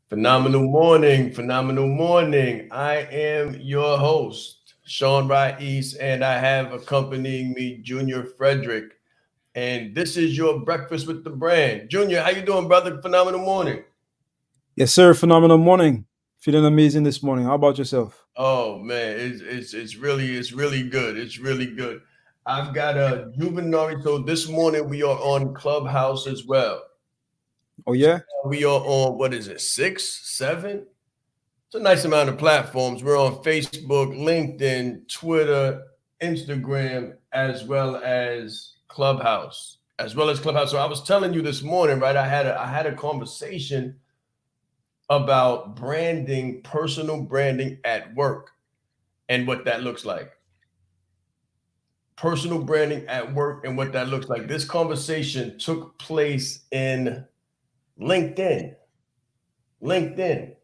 Phenomenal morning, phenomenal morning. I am your host, Sean Rais, and I have accompanying me Junior Frederick. And this is your Breakfast with the Brand. Junior, how you doing, brother? Phenomenal morning. Yes, sir. Phenomenal morning. Feeling amazing this morning. How about yourself? Oh man, it's really good. It's really good. I've got a juvenile. So this morning we are on Clubhouse as well. Oh yeah. We are on what is it, 6, 7? It's a nice amount of platforms. We're on Facebook, LinkedIn, Twitter, Instagram, as well as Clubhouse, So I was telling you this morning, right? I had a conversation about branding, personal branding at work, and what that looks like. Personal branding at work and what that looks like. This conversation took place in LinkedIn. LinkedIn.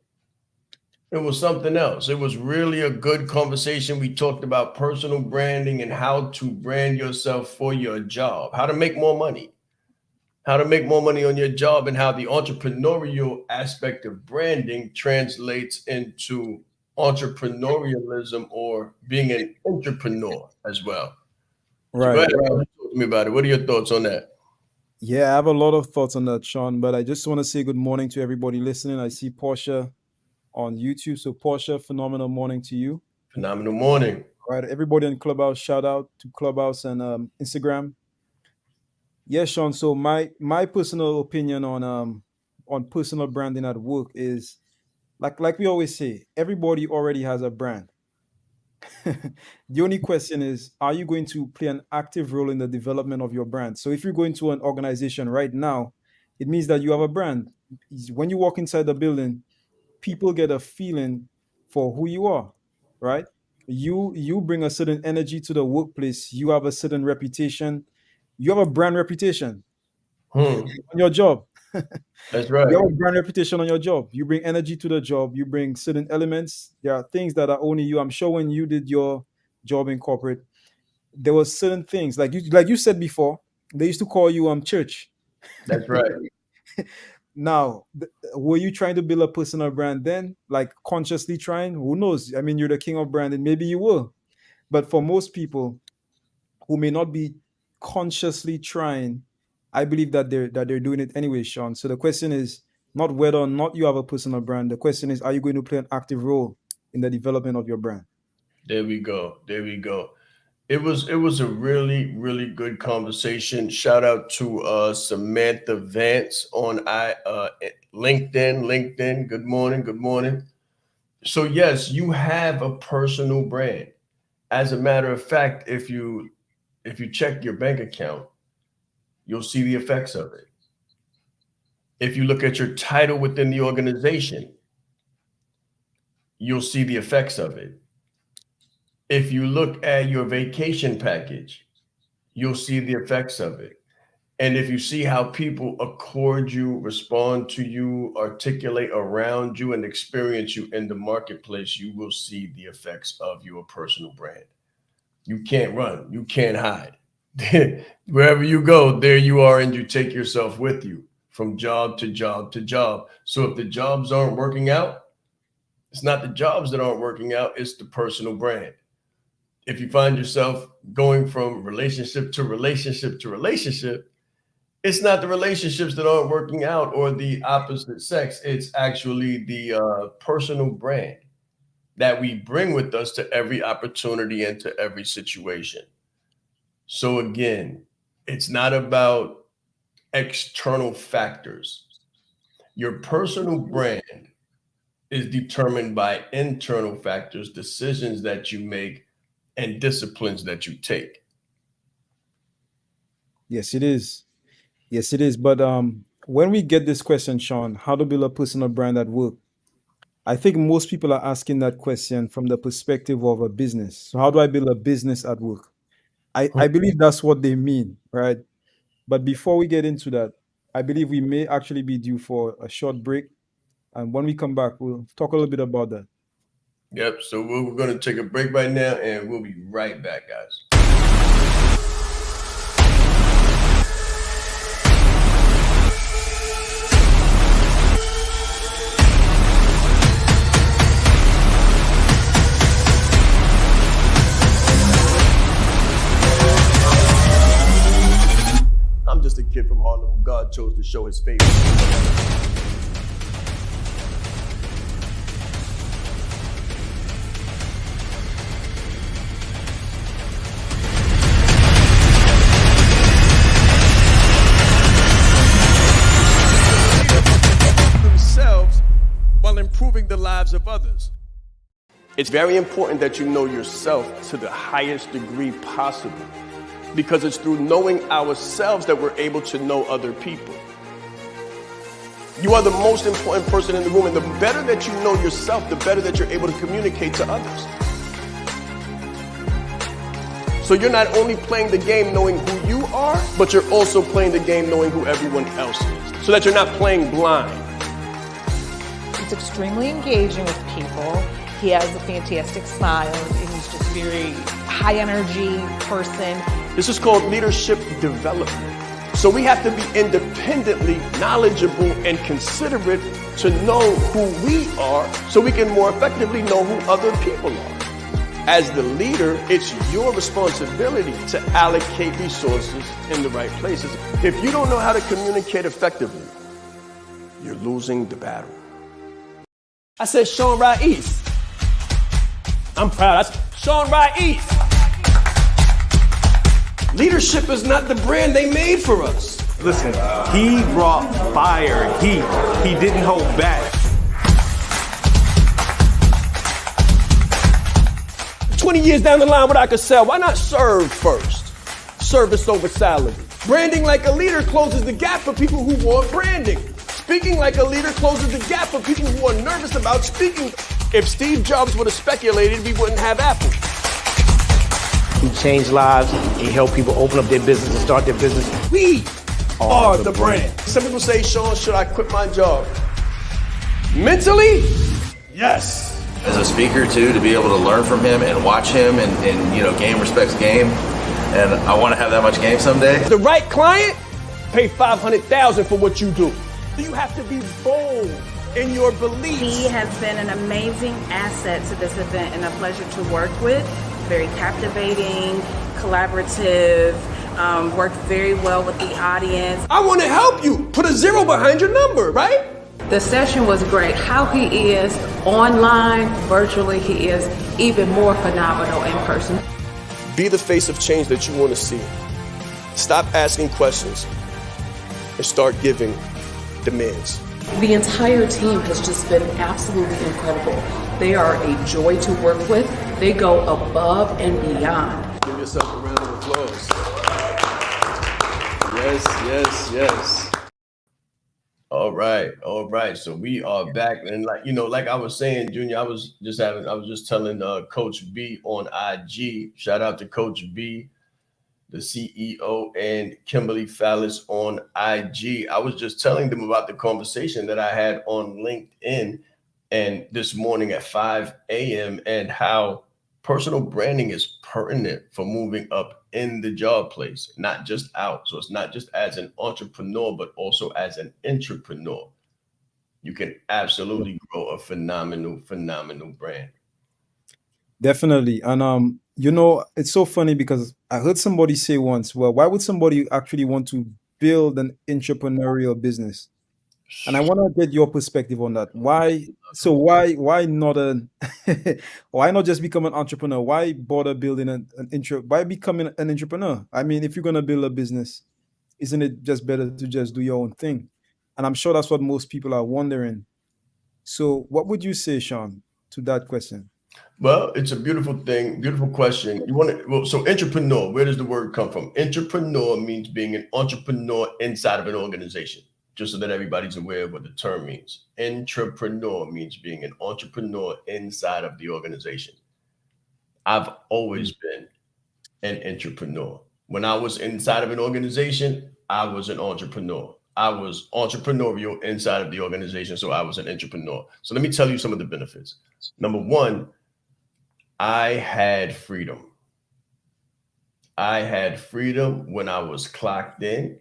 It was something else. It was really a good conversation. We talked about personal branding and how to brand yourself for your job, how to make more money, on your job, and how the entrepreneurial aspect of branding translates into entrepreneurialism or being an entrepreneur as well. So go Right. ahead, talk to me about it. What are your thoughts on that? Yeah, I have a lot of thoughts on that, Sean, but I just want to say good morning to everybody listening. I see Portia on YouTube. So Portia, phenomenal morning to you. Phenomenal morning. All right. Everybody in Clubhouse, shout out to Clubhouse and Instagram. Yeah, Sean. So my personal opinion on personal branding at work is like we always say, everybody already has a brand. The only question is, are you going to play an active role in the development of your brand? So if you're going to an organization right now, it means that you have a brand. When you walk inside the building, people get a feeling for who you are, right? You bring a certain energy to the workplace. You have a certain reputation. You have a brand reputation on your job. That's right. You have a brand reputation on your job. You bring energy to the job. You bring certain elements. There are things that are only you. I'm sure when you did your job in corporate, there were certain things like you said before. They used to call you church. That's right. Now, were you trying to build a personal brand then, like consciously trying? Who knows? I mean, you're the king of branding. Maybe you will, but for most people who may not be consciously trying, I believe that they're doing it anyway, Sean. So the question is not whether or not you have a personal brand. The question is, are you going to play an active role in the development of your brand? There we go. There we go. It was a really good conversation. Shout out to Samantha Vance on LinkedIn. Good morning. Good morning. So yes, you have a personal brand. As a matter of fact, if you check your bank account, you'll see the effects of it. If you look at your title within the organization, you'll see the effects of it. If you look at your vacation package, you'll see the effects of it. And if you see how people accord you, respond to you, articulate around you, and experience you in the marketplace, you will see the effects of your personal brand. You can't run, you can't hide. Wherever you go, there you are, and you take yourself with you from job to job to job. So if the jobs aren't working out, it's not the jobs that aren't working out, it's the personal brand. If you find yourself going from relationship to relationship to relationship, it's not the relationships that aren't working out or the opposite sex. It's actually the personal brand that we bring with us to every opportunity and to every situation. So again, it's not about external factors. Your personal brand is determined by internal factors, decisions that you make, and disciplines that you take. Yes, it is. Yes, it is. But when we get this question, Sean, how to build a personal brand at work? I think most people are asking that question from the perspective of a business. So how do I build a business at work? I believe that's what they mean, right? But before we get into that, I believe we may actually be due for a short break. And when we come back, we'll talk a little bit about that. Yep. So we're going to take a break right now, and we'll be right back, guys. I'm just a kid from Harlem who God chose to show his favor. Themselves while improving the lives of others. It's very important that you know yourself to the highest degree possible, because it's through knowing ourselves that we're able to know other people. You are the most important person in the room, and the better that you know yourself, the better that you're able to communicate to others. So you're not only playing the game knowing who you are, but you're also playing the game knowing who everyone else is, so that you're not playing blind. He's extremely engaging with people. He has a fantastic smile, and he's just very high energy person. This is called leadership development. So we have to be independently knowledgeable and considerate to know who we are, so we can more effectively know who other people are. As the leader, it's your responsibility to allocate resources in the right places. If you don't know how to communicate effectively, you're losing the battle. I said Sean Ra'is. I'm proud. That's Sean Ra'is. Leadership is not the brand they made for us. Listen, he brought fire, heat. He didn't hold back. 20 years down the line, what I could sell, why not serve first? Service over salary. Branding like a leader closes the gap for people who want branding. Speaking like a leader closes the gap for people who are nervous about speaking. If Steve Jobs would have speculated, we wouldn't have Apple. He changed lives. He helped people open up their business and start their business. We are the brand. Some people say, Sean, should I quit my job? Mentally, yes. As a speaker too, to be able to learn from him and watch him and you know, game respects game. And I want to have that much game someday. The right client, pay $500,000 for what you do. You have to be bold in your beliefs. He has been an amazing asset to this event and a pleasure to work with. Very captivating, collaborative, worked very well with the audience. I want to help you. Put a 0 behind your number, right? The session was great. How he is online, virtually, he is even more phenomenal in person. Be the face of change that you want to see. Stop asking questions and start giving demands. The entire team has just been absolutely incredible. They are a joy to work with. They go above and beyond. Give yourself a round of applause. Yes, yes, yes. All right. So we are back, and like I was saying, Junior, I was just telling Coach B on IG. Shout out to Coach B, the CEO, and Kimberly Fallis on IG. I was just telling them about the conversation that I had on LinkedIn and this morning at 5 a.m. and how personal branding is pertinent for moving up in the job place, not just out. So it's not just as an entrepreneur, but also as an entrepreneur. You can absolutely grow a phenomenal brand. Definitely. And it's so funny because I heard somebody say once, well, why would somebody actually want to build an entrepreneurial business? And I want to get your perspective on that. Why not why not just become an entrepreneur? Why bother building why becoming an entrepreneur? I mean, if you're going to build a business, isn't it just better to just do your own thing? And I'm sure that's what most people are wondering. So, what would you say, Sean, to that question? Well, it's a beautiful thing, beautiful question. You want to, well, so entrepreneur, where does the word come from? Entrepreneur means being an entrepreneur inside of an organization, just so that everybody's aware of what the term means. Entrepreneur means being an entrepreneur inside of the organization. I've always been an entrepreneur. When I was inside of an organization, I was an entrepreneur. I was entrepreneurial inside of the organization, so I was an entrepreneur. So let me tell you some of the benefits. Number one, I had freedom. I had freedom when I was clocked in.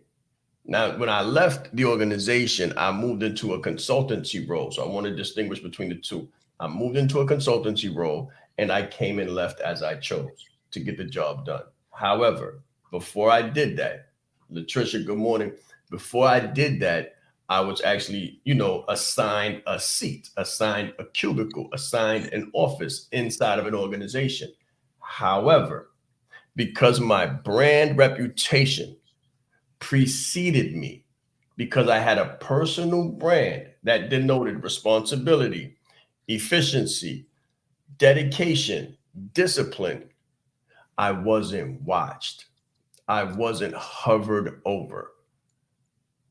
Now, when I left the organization, I moved into a consultancy role. So I want to distinguish between the two. I moved into a consultancy role and I came and left as I chose to get the job done. However, before I did that, Latricia, good morning. Before I did that, I was actually, assigned a seat, assigned a cubicle, assigned an office inside of an organization. However, because my brand reputation preceded me, because I had a personal brand that denoted responsibility, efficiency, dedication, discipline, I wasn't watched. I wasn't hovered over,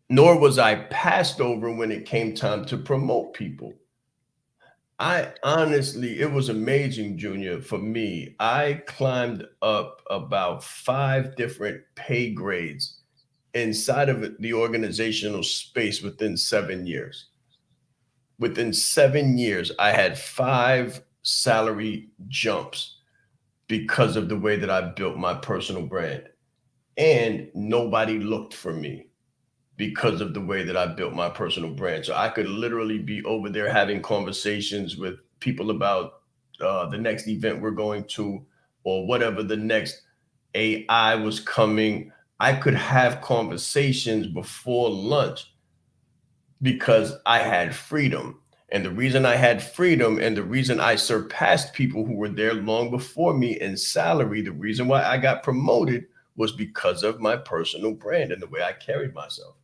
nor was I passed over when it came time to promote people. I honestly, it was amazing, Junior, for me. I climbed up about 5 different pay grades inside of the organizational space within 7 years. Within 7 years, I had 5 salary jumps because of the way that I built my personal brand. And nobody looked for me because of the way that I built my personal brand. So I could literally be over there having conversations with people about the next event we're going to, or whatever the next AI was coming. I could have conversations before lunch because I had freedom. And the reason I had freedom and the reason I surpassed people who were there long before me in salary, the reason why I got promoted was because of my personal brand and the way I carried myself.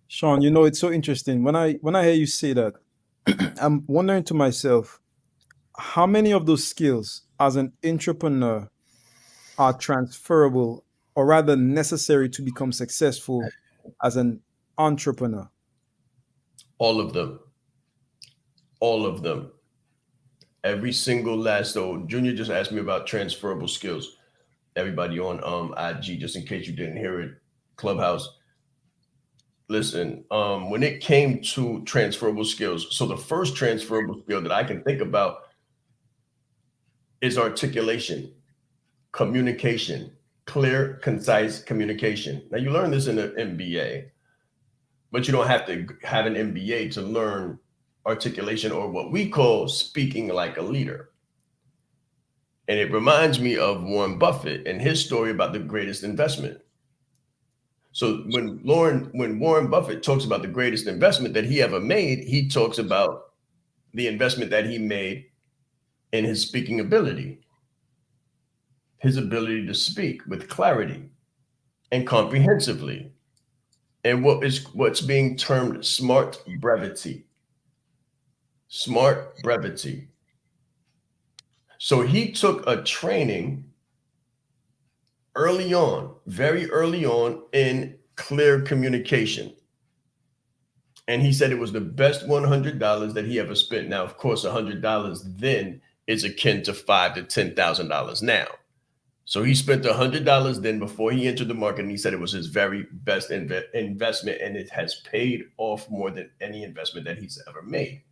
Sean, it's so interesting. When I hear you say that, I'm wondering to myself, how many of those skills as an entrepreneur are transferable or rather necessary to become successful as an entrepreneur? All of them. All of them. Every single last. So Junior just asked me about transferable skills. Everybody on IG, just in case you didn't hear it, Clubhouse. Listen, when it came to transferable skills, so the first transferable skill that I can think about is articulation, communication, clear, concise communication. Now, you learn this in an MBA, but you don't have to have an MBA to learn articulation, or what we call speaking like a leader. And it reminds me of Warren Buffett and his story about the greatest investment. So when Warren Buffett talks about the greatest investment that he ever made, he talks about the investment that he made in his speaking ability, his ability to speak with clarity and comprehensively, and what's being termed smart brevity. Smart brevity. So he took a training early on, very early on, in clear communication. And he said it was the best $100 that he ever spent. Now, of course, $100 then is akin to $5,000 to $10,000 now. So he spent $100 then before he entered the market, and he said it was his very best investment, and it has paid off more than any investment that he's ever made.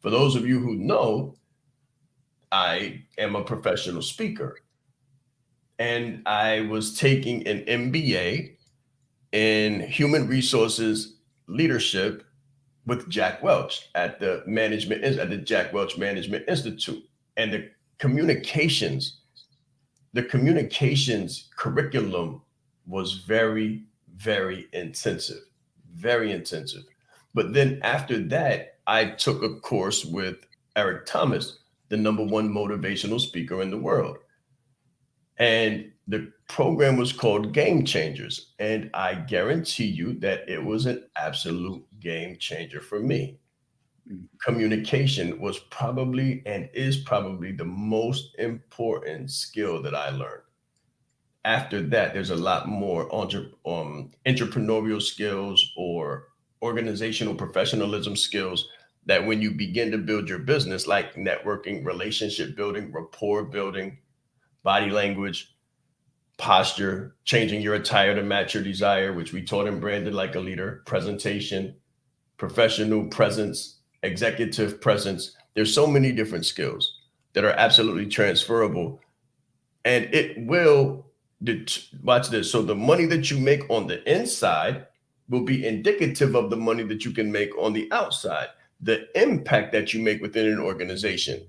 For those of you who know, I am a professional speaker, and I was taking an MBA in human resources leadership with Jack Welch at the Jack Welch Management Institute. And the communications curriculum was very, very intensive, very intensive. But then after that, I took a course with Eric Thomas, the #1 motivational speaker in the world. And the program was called Game Changers. And I guarantee you that it was an absolute game changer for me. Communication was probably and is probably the most important skill that I learned. After that, there's a lot more entrepreneurial skills or organizational professionalism skills that when you begin to build your business, like networking, relationship building, rapport building, body language, posture, changing your attire to match your desire, which we taught in Branded Like a Leader, presentation, professional presence, executive presence. There's so many different skills that are absolutely transferable, and it will watch this. So the money that you make on the inside will be indicative of the money that you can make on the outside. The impact that you make within an organization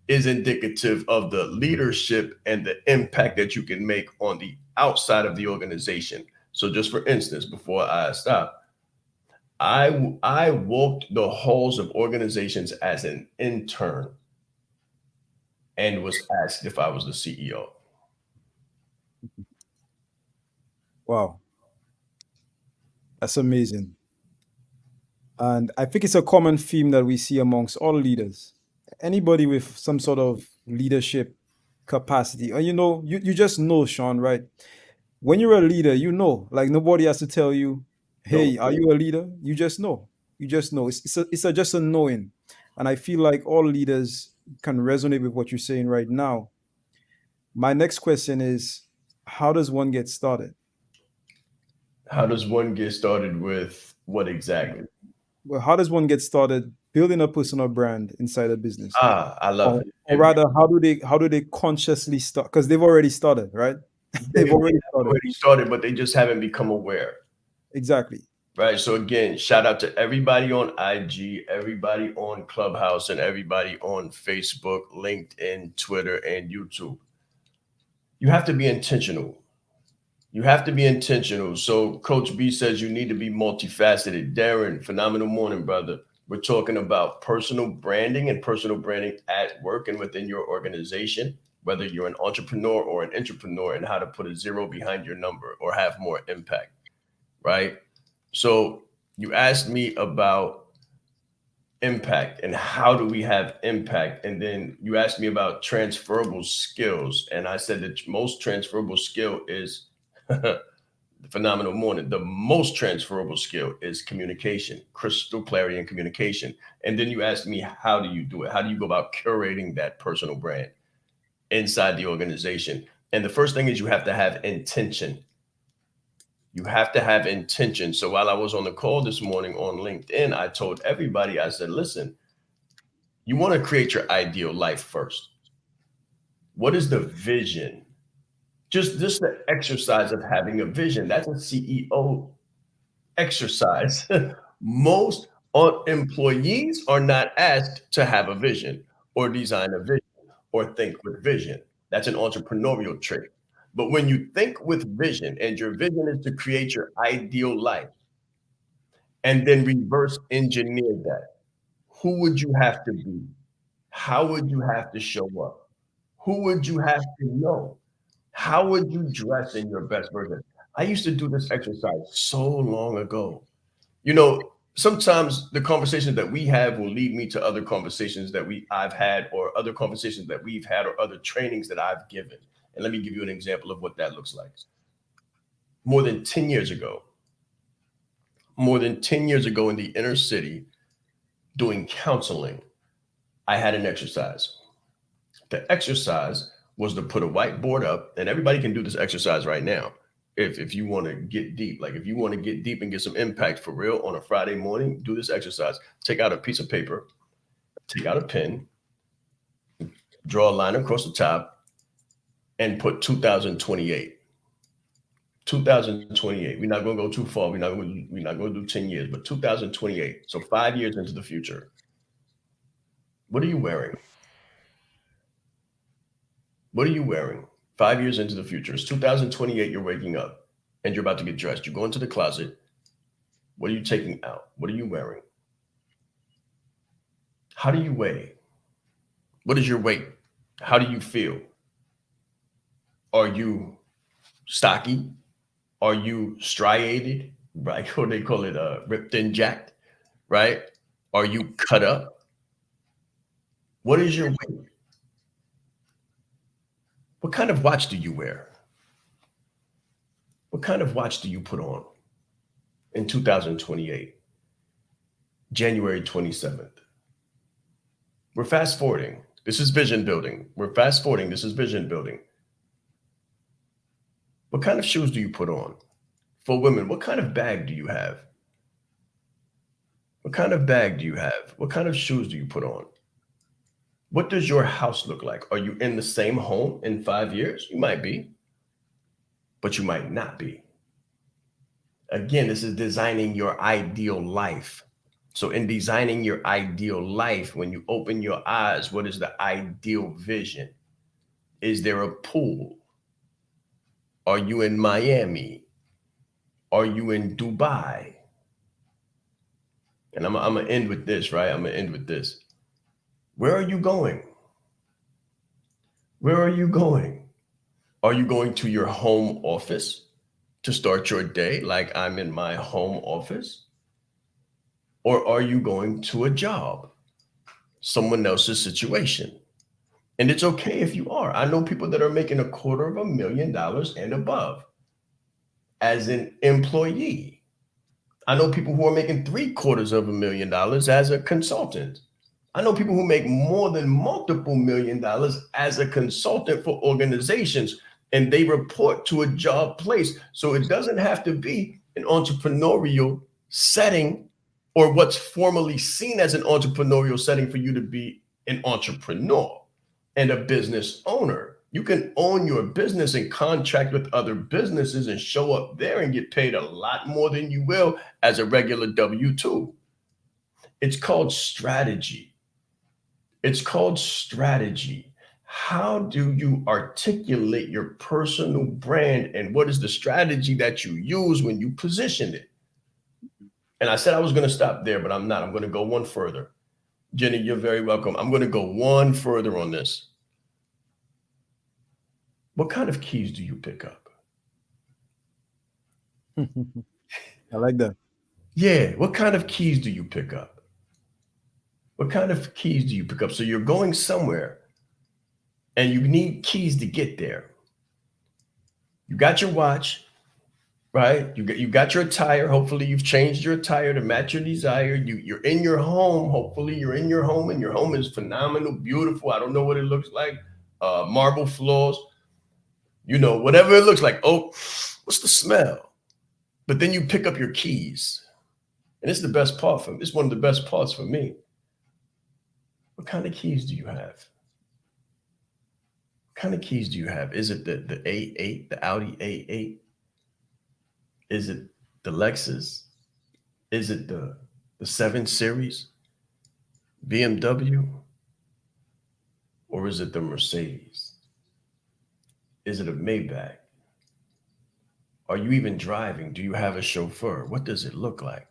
is indicative of the leadership and the impact that you can make on the outside of the organization. So just for instance, before I stop, I walked the halls of organizations as an intern and was asked if I was the CEO. Wow, that's amazing. And I think it's a common theme that we see amongst all leaders. Anybody with some sort of leadership capacity, or you just know, Sean, right? When you're a leader, like nobody has to tell you, hey, Nope. are you a leader? You just know. You just know. It's just a knowing. And I feel like all leaders can resonate with what you're saying right now. My next question is, how does one get started? How does one get started with what exactly? Well, how does one get started building a personal brand inside a business? I love it. Or rather, how do they consciously start? Because they've already started, right? They They've already have started. already started, but they just haven't become aware. Exactly. Right. So again, shout out to everybody on IG, everybody on Clubhouse, and everybody on Facebook, LinkedIn, Twitter, and YouTube. You have to be intentional. You have to be intentional. So Coach B says you need to be multifaceted. Darren, phenomenal morning, brother. We're talking about personal branding and personal branding at work and within your organization, whether you're an entrepreneur or an entrepreneur, and how to put a zero behind your number or have more impact, right? So you asked me about impact and how do we have impact, and then you asked me about transferable skills, and I said that most transferable skill is phenomenal morning. The most transferable skill is communication, crystal clarity and communication. And then you asked me, how do you do it? How do you go about curating that personal brand inside the organization? And the first thing is you have to have intention. You have to have intention. So while I was on the call this morning on LinkedIn, I told everybody, I said, listen, you want to create your ideal life first. What is the vision? Just the exercise of having a vision. That's a CEO exercise. Most employees are not asked to have a vision or design a vision or think with vision. That's an entrepreneurial trait. But when you think with vision and your vision is to create your ideal life and then reverse engineer that, who would you have to be? How would you have to show up? Who would you have to know? How would you dress in your best version? I used to do this exercise so long ago. Sometimes the conversations that we have will lead me to other conversations that I've had, or other conversations that we've had, or other trainings that I've given. And let me give you an example of what that looks like. More than 10 years ago, in the inner city doing counseling, I had an exercise. The exercise was to put a whiteboard up, and everybody can do this exercise right now. If you want to get deep, like if you want to get deep and get some impact for real on a Friday morning, do this exercise. Take out a piece of paper, take out a pen, draw a line across the top, and put 2028. 2028. We're not going to go too far. We're not going to do 10 years, but 2028. So 5 years into the future. What are you wearing? What are you wearing? 5 years into the future. It's 2028. You're waking up and you're about to get dressed. You go into the closet. What are you taking out? What are you wearing? How do you weigh? What is your weight? How do you feel? Are you stocky? Are you striated? Right? Or they call it ripped and jacked, right? Are you cut up? What is your weight? What kind of watch do you wear? What kind of watch do you put on in 2028, January 27th? We're fast forwarding. This is vision building. We're fast forwarding. This is vision building. What kind of shoes do you put on? For women, what kind of bag do you have? What kind of bag do you have? What kind of shoes do you put on? What does your house look like? Are you in the same home in 5 years? You might be, but you might not be. Again, this is designing your ideal life. So, in designing your ideal life, when you open your eyes, what is the ideal vision? Is there a pool? Are you in Miami? Are you in Dubai? And I'm going to end with this, right? I'm going to end with this. Where are you going? Where are you going? Are you going to your home office to start your day like I'm in my home office? Or are you going to a job, someone else's situation? And it's okay if you are. I know people that are making $250,000 and above as an employee. I know people who are making $750,000 as a consultant. I know people who make more than multiple $1,000,000 as a consultant for organizations, and they report to a job place. So it doesn't have to be an entrepreneurial setting or what's formally seen as an entrepreneurial setting for you to be an entrepreneur and a business owner. You can own your business and contract with other businesses and show up there and get paid a lot more than you will as a regular W-2. It's called strategy. It's called strategy. How do you articulate your personal brand, and what is the strategy that you use when you position it? And I said I was going to stop there, but I'm not. I'm going to go one further. Jenny, you're very welcome. I'm going to go one further on this. What kind of keys do you pick up? I like that. Yeah, what kind of keys do you pick up? What kind of keys do you pick up? So you're going somewhere and you need keys to get there. You got your watch, right? You got your attire. Hopefully you've changed your attire to match your desire. You're in your home. Hopefully you're in your home and your home is phenomenal, beautiful. I don't know what it looks like. Marble floors, whatever it looks like. Oh, what's the smell? But then you pick up your keys. And it's the best part for me. It's one of the best parts for me. What kind of keys do you have? What kind of keys do you have? Is it the A8, the Audi A8? Is it the Lexus? Is it the 7 Series BMW? Or is it the Mercedes? Is it a Maybach? Are you even driving? Do you have a chauffeur? What does it look like?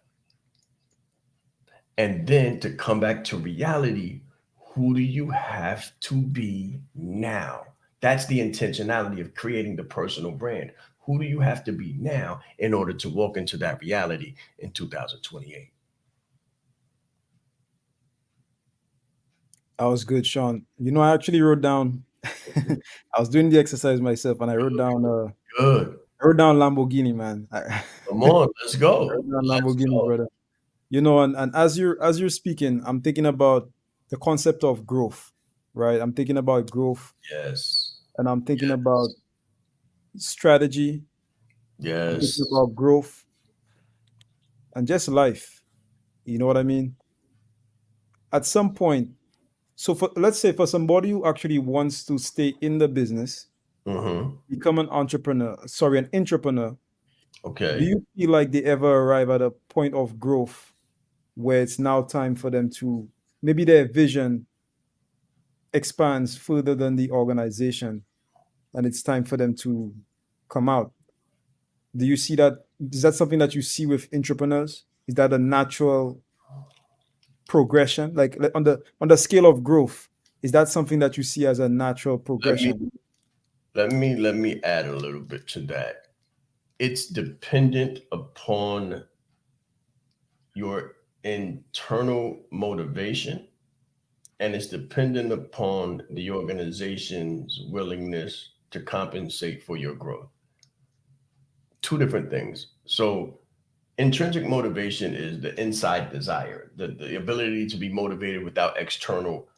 And then to come back to reality, who do you have to be now? That's the intentionality of creating the personal brand. Who do you have to be now in order to walk into that reality in 2028? That was good, Sean. I actually wrote down. I was doing the exercise myself, and I wrote down. Good. I wrote down Lamborghini, man. I Come on, let's go. wrote down Let's Lamborghini, go. brother. And as you're speaking, I'm thinking about the concept of growth, right? I'm thinking about growth, Yes. and I'm thinking about strategy. I'm Yes. thinking about growth and just life. You know what I mean? At some point, so let's say for somebody who actually wants to stay in the business, Mm-hmm. become an entrepreneur, do Okay. you feel like they ever arrive at a point of growth where it's now time for them to maybe their vision expands further than the organization and it's time for them to come out? Do you see that? Is that something that you see with entrepreneurs? Is that a natural progression? Like on the scale of growth, is that something that you see as a natural Let me progression? let me add a little bit to that. It's dependent upon your internal motivation, and it's dependent upon the organization's willingness to compensate for your growth. Two different things. So intrinsic motivation is the inside desire, the ability to be motivated without external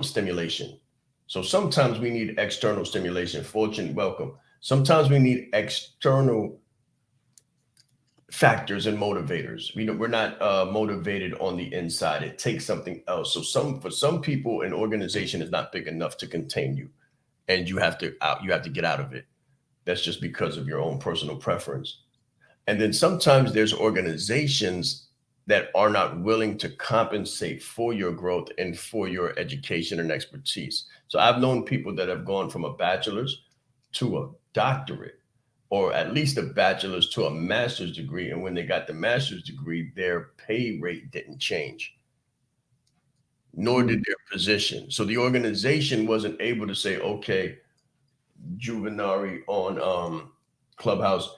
stimulation. So sometimes we need external stimulation. Fortune, welcome. Sometimes we need external factors and motivators. We're not motivated on the inside. It takes something else. So for some people, an organization is not big enough to contain you, and you have to get out of it. That's just because of your own personal preference. And then sometimes there's organizations that are not willing to compensate for your growth and for your education and expertise. So I've known people that have gone from a bachelor's to a doctorate, or at least a bachelor's to a master's degree. And when they got the master's degree, their pay rate didn't change, nor did their position. So the organization wasn't able to say, okay, Juvenari on Clubhouse,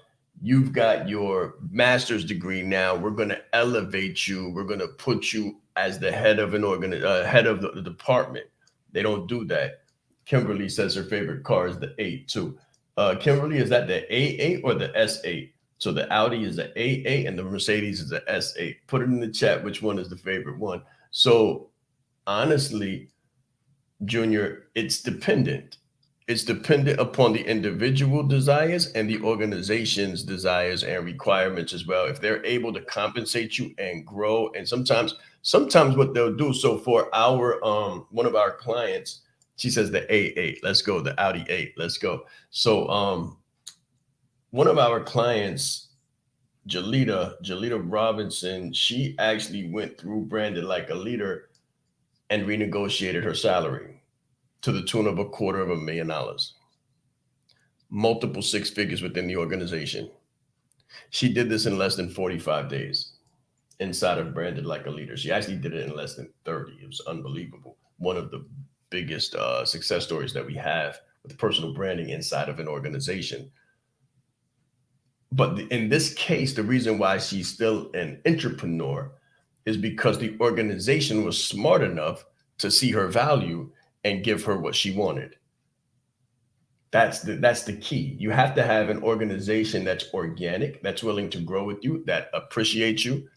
you've got your master's degree now. We're going to elevate you. We're going to put you as the head of head of the department. They don't do that. Kimberly says her favorite car is the 8 too. Kimberly, is that the A8 or the S8? So the Audi is the A8 and the Mercedes is the S8. Put it in the chat which one is the favorite one. So honestly, Junior, it's dependent. It's dependent upon the individual desires and the organization's desires and requirements as well. If they're able to compensate you and grow, and sometimes what they'll do. So for our one of our clients, she says the A8, let's go, the Audi 8, let's go. So one of our clients, Jalita Robinson, she actually went through Branded Like a Leader and renegotiated her salary to the tune of $250,000, multiple six figures within the organization. She did this in less than 45 days inside of Branded Like a Leader. She actually did it in less than 30. It was unbelievable. One of the biggest success stories that we have with personal branding inside of an organization. But in this case, the reason why she's still an entrepreneur is because the organization was smart enough to see her value and give her what she wanted. That's the key. You have to have an organization that's organic, that's willing to grow with you, that appreciates you,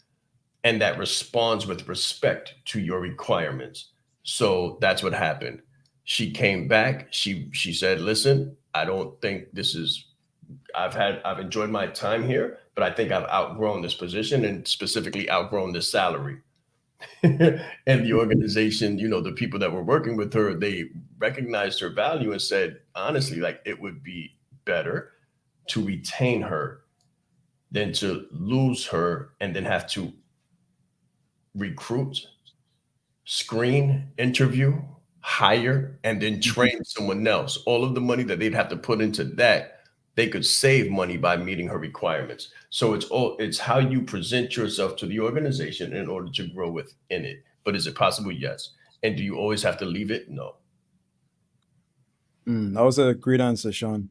and that responds with respect to your requirements. So that's what happened. She came back. She said, listen, I don't think this is, I've enjoyed my time here, but I think I've outgrown this position and specifically outgrown this salary. And the organization, the people that were working with her, they recognized her value and said, honestly, like it would be better to retain her than to lose her and then have to recruit, screen, interview, hire, and then train someone else. All of the money that they'd have to put into that, they could save money by meeting her requirements. So it's how you present yourself to the organization in order to grow within it. But is it possible? Yes. And do you always have to leave it? No. That was a great answer, Sean.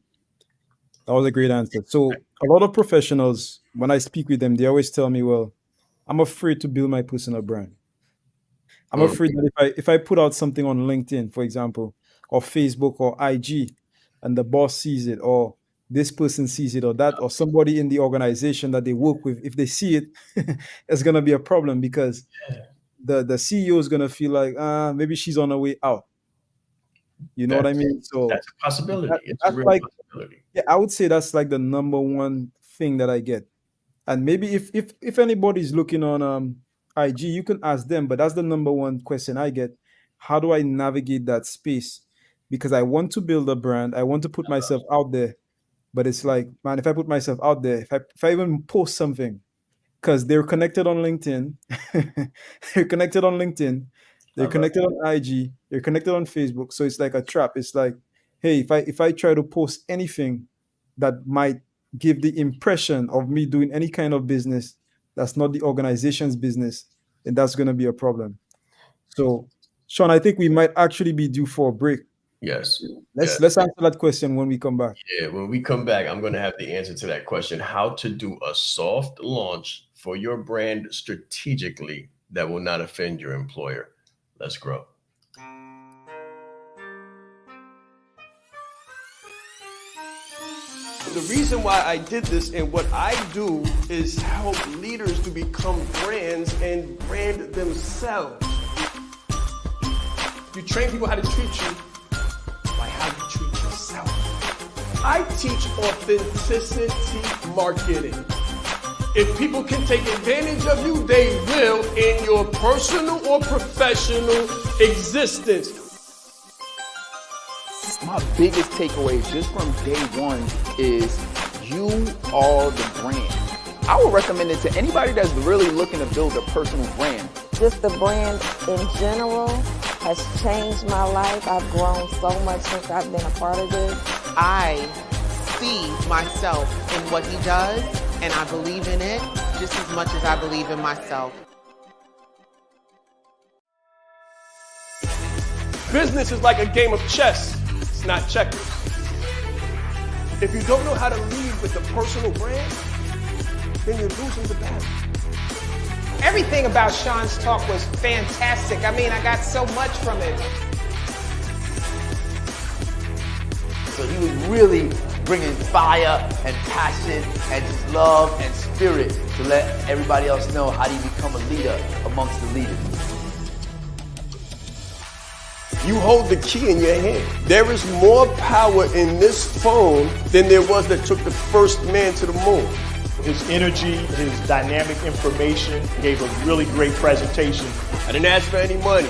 That was a great answer. So a lot of professionals, when I speak with them, they always tell me, well, I'm afraid to build my personal brand. I'm afraid that if I put out something on LinkedIn, for example, or Facebook or IG, and the boss sees it, or this person sees it, or that, or somebody in the organization that they work with, if they see it, it's gonna be a problem because the CEO is gonna feel like, maybe she's on her way out. You know what I mean? So that's a possibility. It's a that's real like, possibility. yeah, I would say that's like the number one thing that I get. And maybe if anybody's looking on IG, you can ask them. But that's the number one question I get: how do I navigate that space? Because I want to build a brand, I want to put myself out there, but it's like, man, if I put myself out there, if I even post something, because they're connected on LinkedIn, they're connected on LinkedIn, they're connected on IG, they're connected on Facebook. So it's like a trap. It's like, hey, if I try to post anything that might give the impression of me doing any kind of business that's not the organization's business, then that's going to be a problem. So, Sean, I think we might actually be due for a break. Yes. Let's answer that question when we come back. Yeah, when we come back, I'm going to have the answer to that question: how to do a soft launch for your brand strategically that will not offend your employer. Let's grow. The reason why I did this and what I do is help leaders to become brands and brand themselves. You train people how to treat you by how you treat yourself. I teach authenticity marketing. If people can take advantage of you, they will in your personal or professional existence. My biggest takeaway just from day one is you are the brand. I would recommend it to anybody that's really looking to build a personal brand. Just the brand in general has changed my life. I've grown so much since I've been a part of this. I see myself in what he does, and I believe in it just as much as I believe in myself. Business is like a game of chess. It's not checkers. If you don't know how to lead with the personal brand, then you're losing the battle. Everything about Sean's talk was fantastic. I mean, I got so much from it. So he was really bringing fire and passion and just love and spirit to let everybody else know how do you become a leader amongst the leaders. You hold the key in your hand. There is more power in this phone than there was that took the first man to the moon. His energy, his dynamic information, gave a really great presentation. I didn't ask for any money.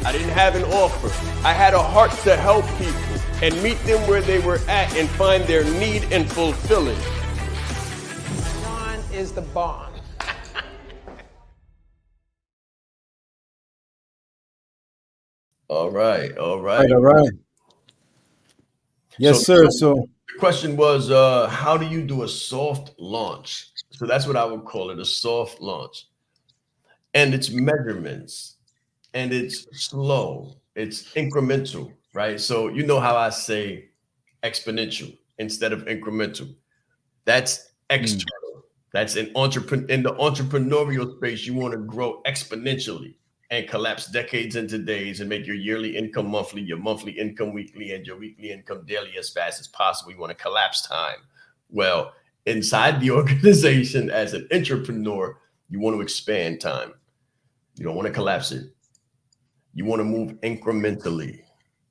I didn't have an offer. I had a heart to help people and meet them where they were at and find their need and fulfill it. Sean is the bomb. All right. All right. Yes, sir. So the question was, how do you do a soft launch? So that's what I would call it, a soft launch. And it's measurements, and it's slow, it's incremental, right? So you know how I say exponential instead of incremental. That's external. That's in the entrepreneurial space. You want to grow exponentially and collapse decades into days and make your yearly income monthly, your monthly income weekly, and your weekly income daily as fast as possible. You want to collapse time. Well, inside the organization as an entrepreneur, you want to expand time. You don't want to collapse it. You want to move incrementally.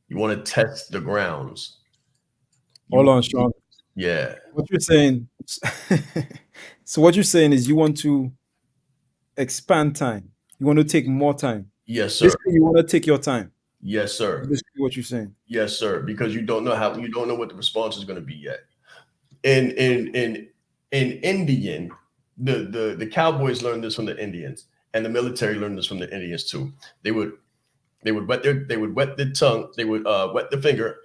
You want to test the grounds. Hold on, Sean. Yeah. What you're saying. So what you're saying is you want to expand time. You want to take more time. Yes, sir. Basically, you want to take your time. Yes, sir. Basically what you're saying. Yes, sir. Because you don't know what the response is going to be yet. In Indian, the cowboys learned this from the Indians, and the military learned this from the Indians too. They would wet the tongue, they would wet the finger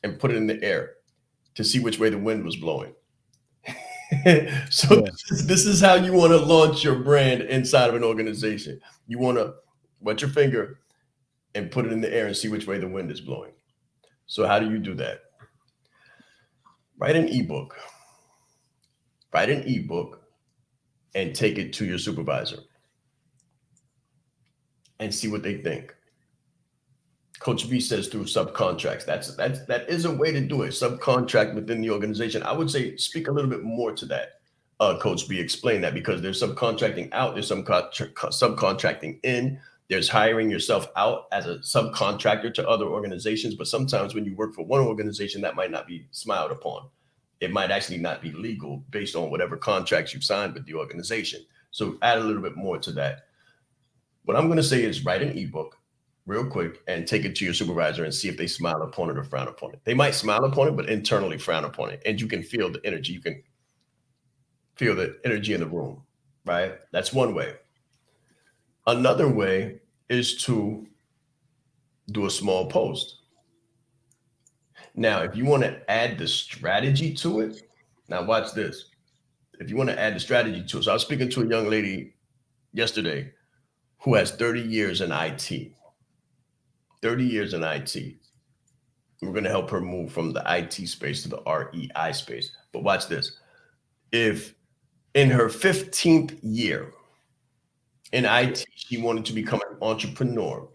and put it in the air to see which way the wind was blowing. So this is how you want to launch your brand inside of an organization. You want to wet your finger and put it in the air and see which way the wind is blowing. So how do you do that? Write an ebook. Write an ebook and take it to your supervisor and see what they think. Coach V says through subcontracts. That is a way to do it. Subcontract within the organization. I would say speak a little bit more to that. Coach V, explain that, because there's subcontracting out, there's some subcontracting in, there's hiring yourself out as a subcontractor to other organizations. But sometimes when you work for one organization, that might not be smiled upon. It might actually not be legal based on whatever contracts you've signed with the organization. So add a little bit more to that. What I'm going to say is write an ebook real quick and take it to your supervisor and see if they smile upon it or frown upon it. They might smile upon it, but internally frown upon it. And you can feel the energy. You can feel the energy in the room, right? That's one way. Another way is to do a small post. Now, if you want to add the strategy to it, now watch this. If you want to add the strategy to it, so I was speaking to a young lady yesterday who has 30 years in IT. 30 years in IT. We're going to help her move from the IT space to the REI space. But watch this. If in her 15th year in IT, she wanted to become an entrepreneur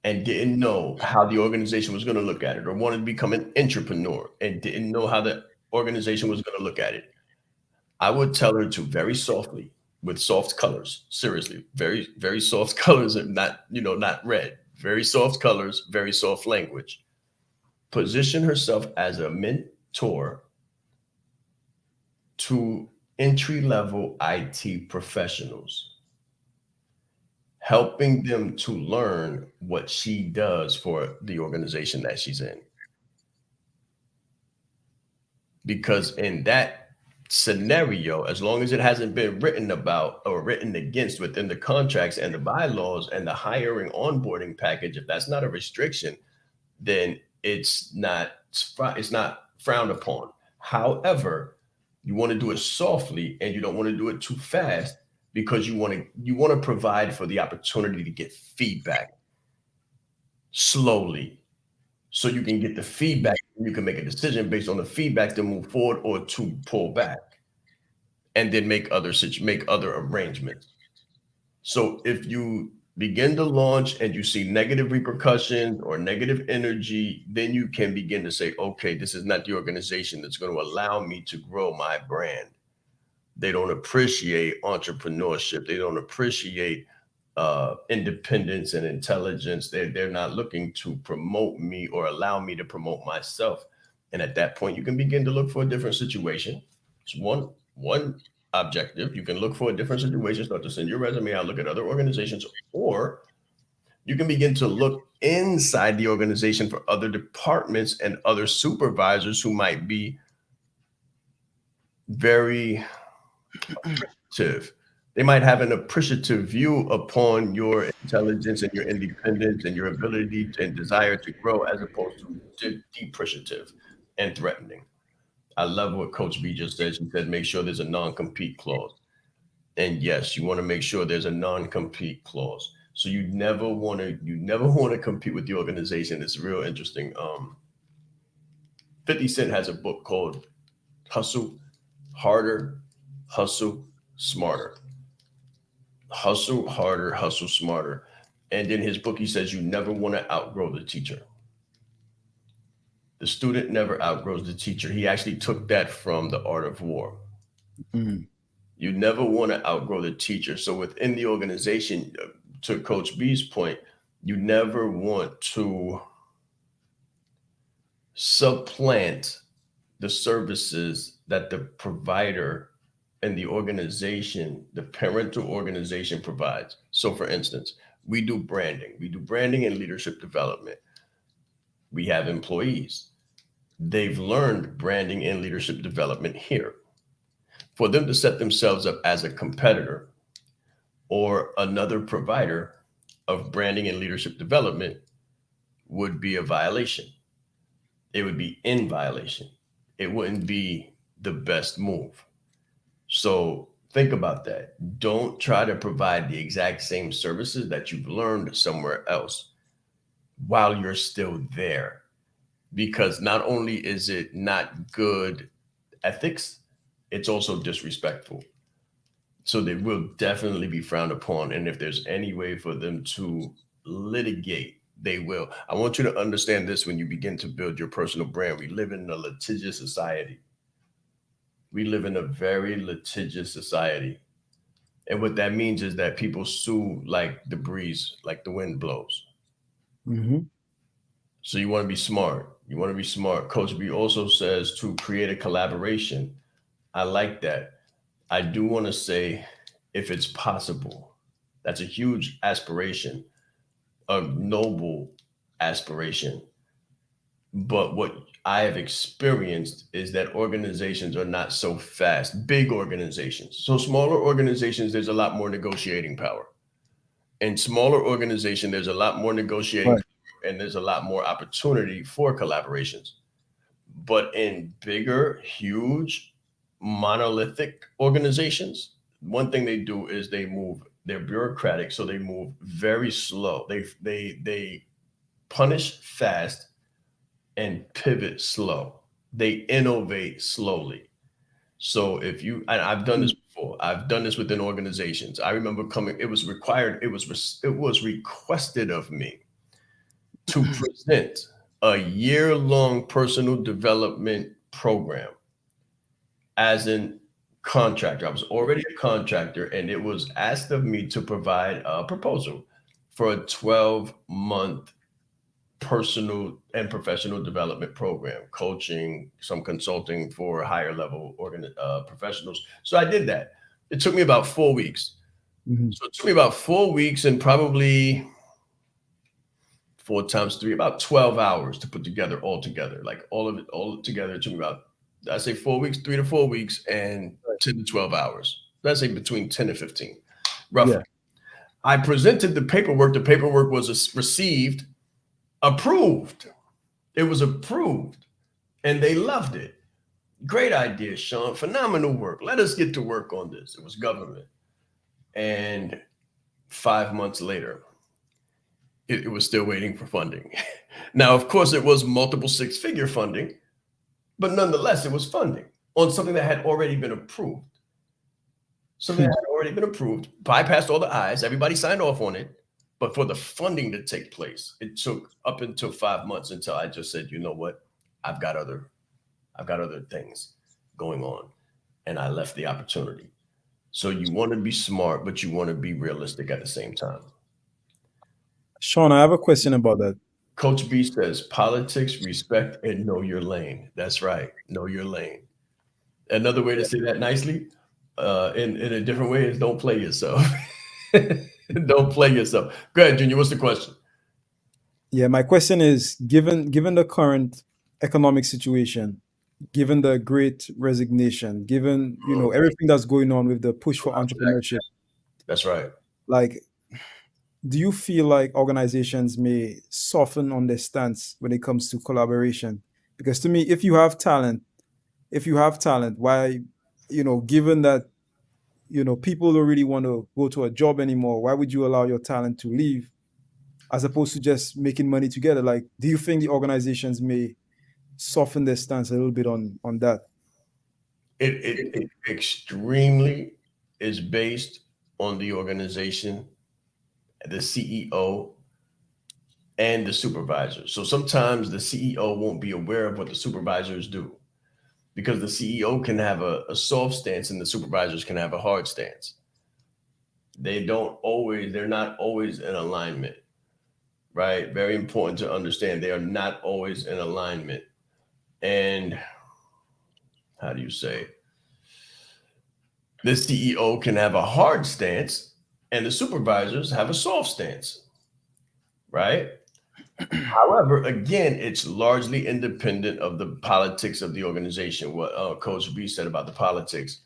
and didn't know how the organization was going to look at it, or wanted to become an entrepreneur and didn't know how the organization was going to look at it, I would tell her to very softly, with soft colors, seriously, very, very soft colors, and not, not red, very soft colors, very soft language. Position herself as a mentor to entry-level IT professionals, helping them to learn what she does for the organization that she's in. Because in that scenario, as long as it hasn't been written about or written against within the contracts and the bylaws and the hiring onboarding package, if that's not a restriction, then it's not frowned upon. However, you want to do it softly and you don't want to do it too fast, because you want to provide for the opportunity to get feedback slowly, so you can get the feedback and you can make a decision based on the feedback to move forward or to pull back, and then make other arrangements. So if you begin to launch and you see negative repercussions or negative energy, then you can begin to say, okay, this is not the organization that's going to allow me to grow my brand. They don't appreciate entrepreneurship. They don't appreciate independence and intelligence. They're not looking to promote me or allow me to promote myself. And at that point, you can begin to look for a different situation. It's one objective. You can look for a different situation, start to send your resume out, look at other organizations, or you can begin to look inside the organization for other departments and other supervisors who might be very appreciative. They might have an appreciative view upon your intelligence and your independence and your ability and desire to grow, as opposed to depreciative and threatening. I love what Coach B just said. She said, make sure there's a non-compete clause. And yes, you want to make sure there's a non-compete clause. So you never want to compete with the organization. It's real interesting. 50 Cent has a book called Hustle Harder, Hustle Smarter. Hustle harder, hustle smarter. And in his book, he says you never want to outgrow the teacher. The student never outgrows the teacher. He actually took that from The Art of War. Mm-hmm. You never want to outgrow the teacher. So within the organization, to Coach B's point, you never want to supplant the services that the provider and the organization, the parental organization, provides. So for instance, we do branding and leadership development. We have employees. They've learned branding and leadership development here. For them to set themselves up as a competitor or another provider of branding and leadership development would be a violation. It would be in violation. It wouldn't be the best move. So think about that. Don't try to provide the exact same services that you've learned somewhere else while you're still there, because not only is it not good ethics, it's also disrespectful. So they will definitely be frowned upon. And if there's any way for them to litigate, they will. I want you to understand this when you begin to build your personal brand. We live in a litigious society. We live in a very litigious society. And what that means is that people sue like the breeze, like the wind blows. Mm-hmm. So you want to be smart. You want to be smart. Coach B also says to create a collaboration. I like that. I do want to say, if it's possible, that's a huge aspiration, a noble aspiration. But what I have experienced is that organizations are not so fast, big organizations. So smaller organizations, there's a lot more negotiating power. In smaller organization, there's a lot more negotiating Right. power, and there's a lot more opportunity for collaborations. But in bigger, huge, monolithic organizations, one thing they do is they're bureaucratic, so they move very slow. They punish fast and pivot slow. They innovate slowly. So if you, and I've done this before, I've done this within organizations. I remember coming, it was required, it was requested of me to present a year-long personal development program as an contractor. I was already a contractor, and it was asked of me to provide a proposal for a 12-month personal and professional development program, coaching, some consulting for higher level professionals. So I did that. It took me about 4 weeks. So it took me about 4 weeks and probably 4 times 3, about 12 hours to put together all together. Like all of it all together, it took me about, I say 4 weeks, 3 to 4 weeks, and 10 to 12 hours. Let's say between 10 and 15, roughly. Yeah. I presented the paperwork. The paperwork was received, approved. It was approved, and they loved it. Great idea, Sean. Phenomenal work. Let us get to work on this. It was government. And 5 months later, it was still waiting for funding. Now, of course, it was multiple six-figure funding, but nonetheless, it was funding on something that had already been approved. Something that had already been approved, bypassed all the I's, everybody signed off on it. But for the funding to take place, it took up until 5 months until I just said, you know what, I've got other things going on, and I left the opportunity. So you want to be smart, but you want to be realistic at the same time. Sean, I have a question about that. Coach B says, politics, respect, and know your lane. That's right. Know your lane. Another way to say that nicely, in a different way, is don't play yourself. Don't play yourself. Go ahead, Junior. What's the question? Yeah, my question is, given the current economic situation, given the great resignation, given everything that's going on with the push for entrepreneurship, That's right. like, do you feel like organizations may soften on their stance when it comes to collaboration? Because to me, if you have talent, why, given that people don't really want to go to a job anymore, why would you allow your talent to leave as opposed to just making money together? Like, do you think the organizations may soften their stance a little bit on that? It extremely is based on the organization, the CEO, and the supervisor. So sometimes the CEO won't be aware of what the supervisors do, because the CEO can have a soft stance and the supervisors can have a hard stance. They're not always in alignment, right? Very important to understand. They are not always in alignment. And how do you say? The CEO can have a hard stance and the supervisors have a soft stance, right? However, again, it's largely independent of the politics of the organization. What Coach B said about the politics,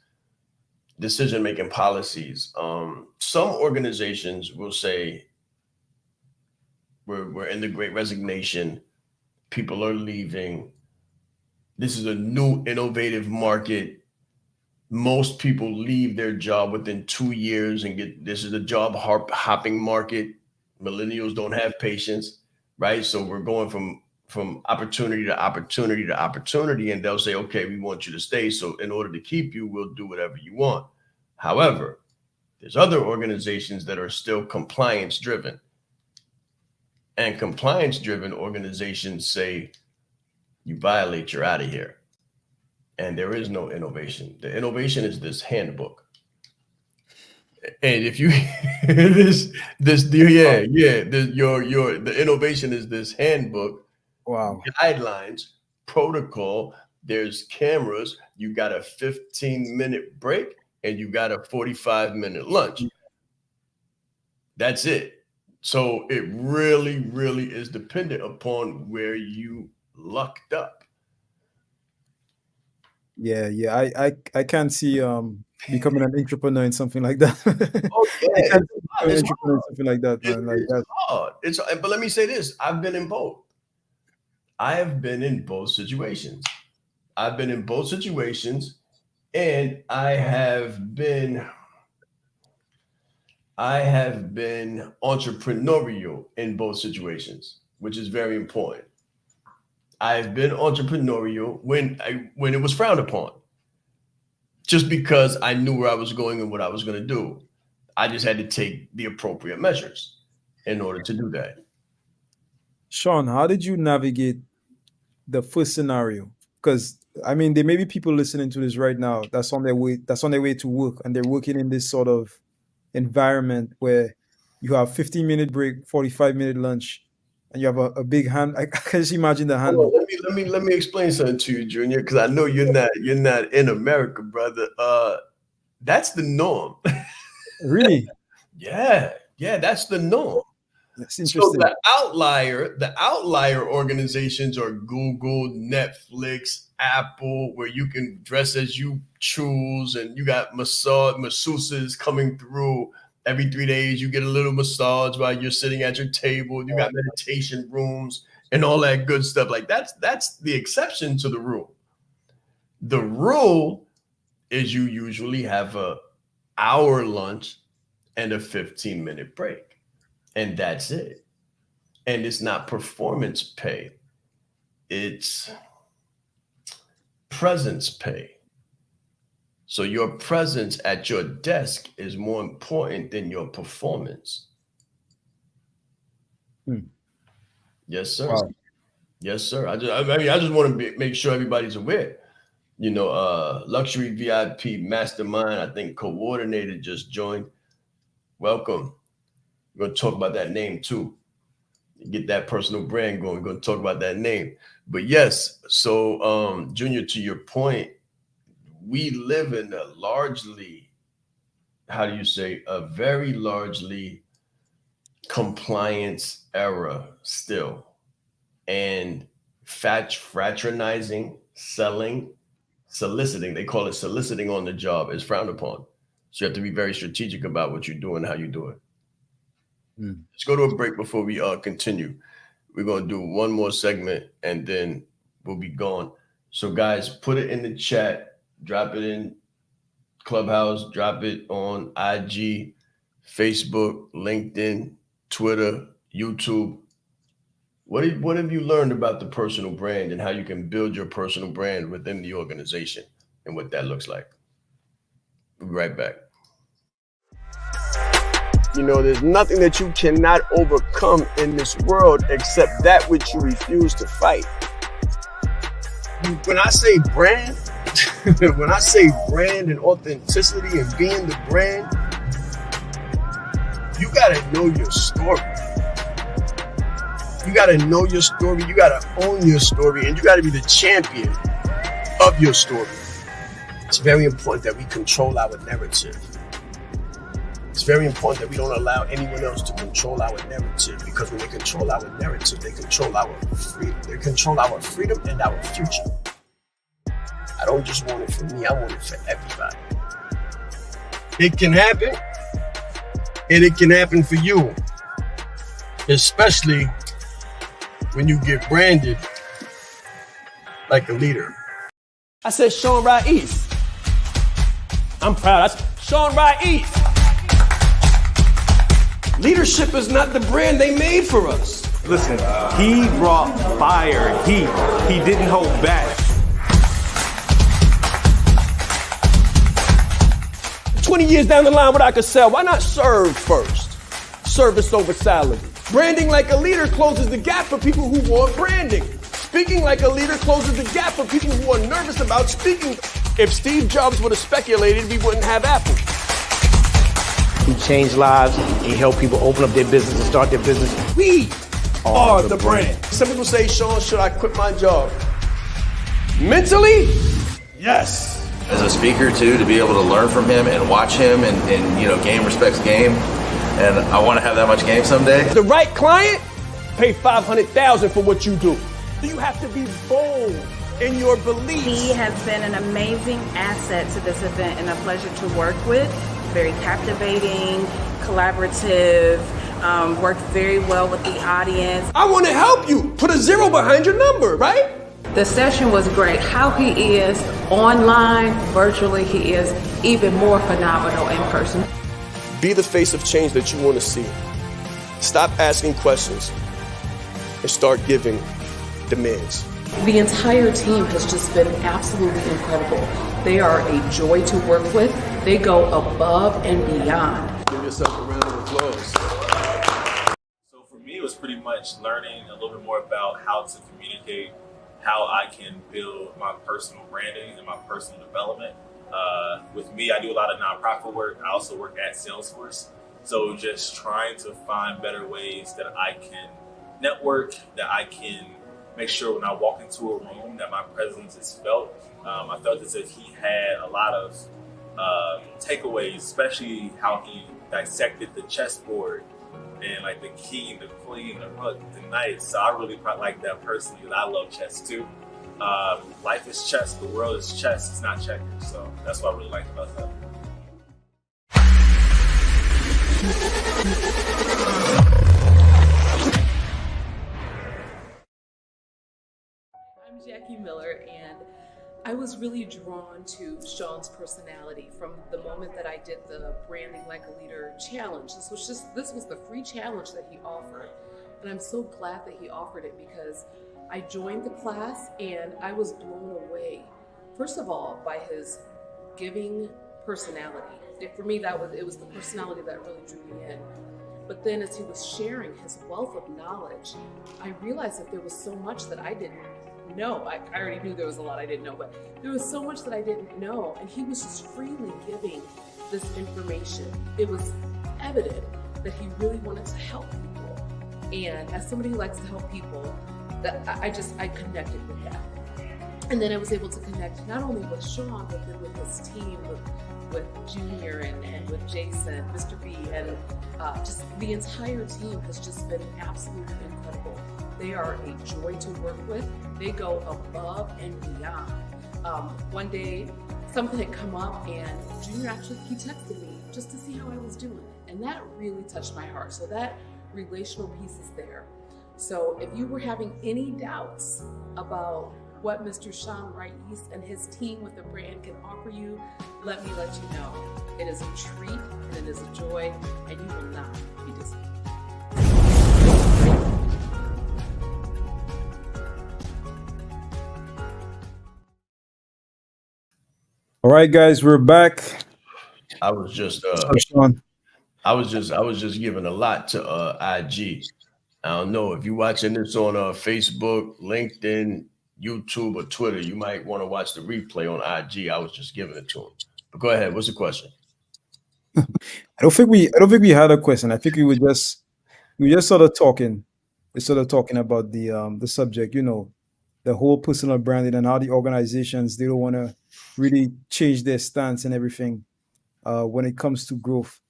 decision-making policies. Some organizations will say, we're in the great resignation. People are leaving. This is a new innovative market. Most people leave their job within 2 years and this is a job hopping market. Millennials don't have patience, right? So we're going from opportunity to opportunity to opportunity, and they'll say, okay, we want you to stay. So in order to keep you, we'll do whatever you want. However, there's other organizations that are still compliance driven. And compliance driven organizations say, you violate, you're out of here. And there is no innovation. The innovation is this handbook. And if you the innovation is this handbook. Wow. Guidelines, protocol, there's cameras, you got a 15-minute break, and you got a 45-minute lunch. That's it. So it really, really is dependent upon where you lucked up. Yeah, I can't see becoming an entrepreneur in something like that. Oh I yeah, can't see becoming an entrepreneur in something like that, man. Like it's that. hard. But let me say this: I've been in both. I have been in both situations. I've been in both situations, and I have been entrepreneurial in both situations, which is very important. I've been entrepreneurial when it was frowned upon, just because I knew where I was going and what I was going to do. I just had to take the appropriate measures in order to do that. Sean, how did you navigate the first scenario? Because I mean, there may be people listening to this right now that's on their way to work, and they're working in this sort of environment where you have 15-minute break, 45-minute lunch, and you have a big hand. I can just imagine the hand. Hold on, let me explain something to you, Junior, because I know you're not in America, brother. That's the norm. Really? Yeah, that's the norm. That's interesting. So the outlier organizations are Google, Netflix, Apple, where you can dress as you choose, and you got masseuses coming through every 3 days. You get a little massage while you're sitting at your table. You got meditation rooms and all that good stuff. Like that's the exception to the rule. The rule is you usually have a hour lunch and a 15-minute break. And that's it. And it's not performance pay. It's presence pay. So your presence at your desk is more important than your performance. Yes, sir. Wow. Yes, sir. I just want to make sure everybody's aware. You know, Luxury VIP Mastermind, I think coordinator just joined. Welcome. We're going to talk about that name too. Get that personal brand going. We're going to talk about that name. But yes, so Junior, to your point, we live in a largely, a very largely compliance era still. And fraternizing, selling, soliciting, they call it soliciting on the job, is frowned upon. So you have to be very strategic about what you do and how you do it. Let's go to a break before we continue. We're going to do one more segment and then we'll be gone. So guys, put it in the chat, drop it in Clubhouse, drop it on IG, Facebook, LinkedIn, Twitter, YouTube. What have you learned about the personal brand and how you can build your personal brand within the organization and what that looks like? We'll be right back. You know, there's nothing that you cannot overcome in this world except that which you refuse to fight. When I say brand, and authenticity and being the brand, you gotta know your story. You gotta know your story. You gotta own your story, and you gotta be the champion of your story. It's very important that we control our narrative. It's very important that we don't allow anyone else to control our narrative, because when they control our narrative, they control our freedom. They control our freedom and our future. I don't just want it for me, I want it for everybody. It can happen, and it can happen for you, especially when you get branded like a leader. I said Sean Ride East. I'm proud. That's Sean Ride East. Leadership is not the brand they made for us. Listen, he brought fire, heat. He didn't hold back. 20 years down the line, what I could sell, why not serve first? Service over salary. Branding like a leader closes the gap for people who want branding. Speaking like a leader closes the gap for people who are nervous about speaking. If Steve Jobs would have speculated, we wouldn't have Apple. He changed lives. He helped people open up their business and start their business. We are the brand. Some people say, Sean, should I quit my job? Mentally, yes. As a speaker too, to be able to learn from him and watch him and you know, game respects game. And I want to have that much game someday. The right client, pay $500,000 for what you do. You have to be bold in your beliefs. He has been an amazing asset to this event and a pleasure to work with. Very captivating, collaborative, worked very well with the audience. I want to help you. Put a 0 behind your number, right? The session was great. How he is online, virtually, he is even more phenomenal in person. Be the face of change that you want to see. Stop asking questions and start giving demands. The entire team has just been absolutely incredible. They are a joy to work with. They go above and beyond. Give yourself a round of applause. So for me, it was pretty much learning a little bit more about how to communicate, how I can build my personal branding and my personal development. With me, I do a lot of nonprofit work. I also work at Salesforce. So just trying to find better ways that I can network, that I can make sure when I walk into a room that my presence is felt. I felt as if he had a lot of takeaways, especially how he dissected the chessboard and like the king, the queen, the rook, the knight. So I really quite like that personally. I love chess too. Life is chess, the world is chess, it's not checkers. So that's what I really liked about that. I'm Jackie Miller, and I was really drawn to Sean's personality from the moment that I did the Branding Like a Leader challenge. This was the free challenge that he offered, and I'm so glad that he offered it because I joined the class and I was blown away. First of all, by his giving personality. For me, it was the personality that really drew me in. But then as he was sharing his wealth of knowledge, I realized that there was so much that I didn't know. I already knew there was a lot I didn't know, but there was so much that I didn't know. And he was just freely giving this information. It was evident that he really wanted to help people. And as somebody who likes to help people, I connected with that. And then I was able to connect not only with Sean, but then with his team, with Junior and with Jason, Mr. B, and just the entire team has just been absolutely incredible. They are a joy to work with. They go above and beyond. One day, something had come up, and Junior he texted me just to see how I was doing, and that really touched my heart. So that relational piece is there. So if you were having any doubts about what Mr. Sean Wright East and his team with the brand can offer you, let me let you know. It is a treat and it is a joy, and you will not be disappointed. All right, guys, we're back. I was just Sean. I was just giving a lot to IG. I don't know if you're watching this on Facebook, LinkedIn, YouTube, or Twitter. You might want to watch the replay on IG. I was just giving it to him. But go ahead. What's the question? I don't think we had a question. I think we were just sort of talking. We're sort of talking about the subject, the whole personal branding and how the organizations, they don't want to really change their stance and everything when it comes to growth.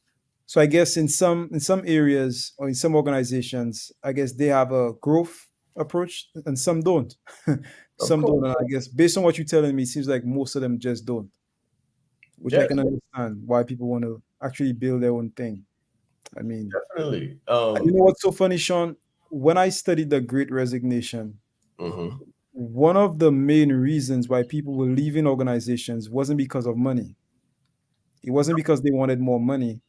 So I guess in some areas or in some organizations, I guess they have a growth approach and some don't. Some don't. And I guess based on what you're telling me, it seems like most of them just don't. Which I can understand why people want to actually build their own thing. I mean, definitely. You know what's so funny, Sean? When I studied the Great Resignation, one of the main reasons why people were leaving organizations wasn't because of money. It wasn't because they wanted more money.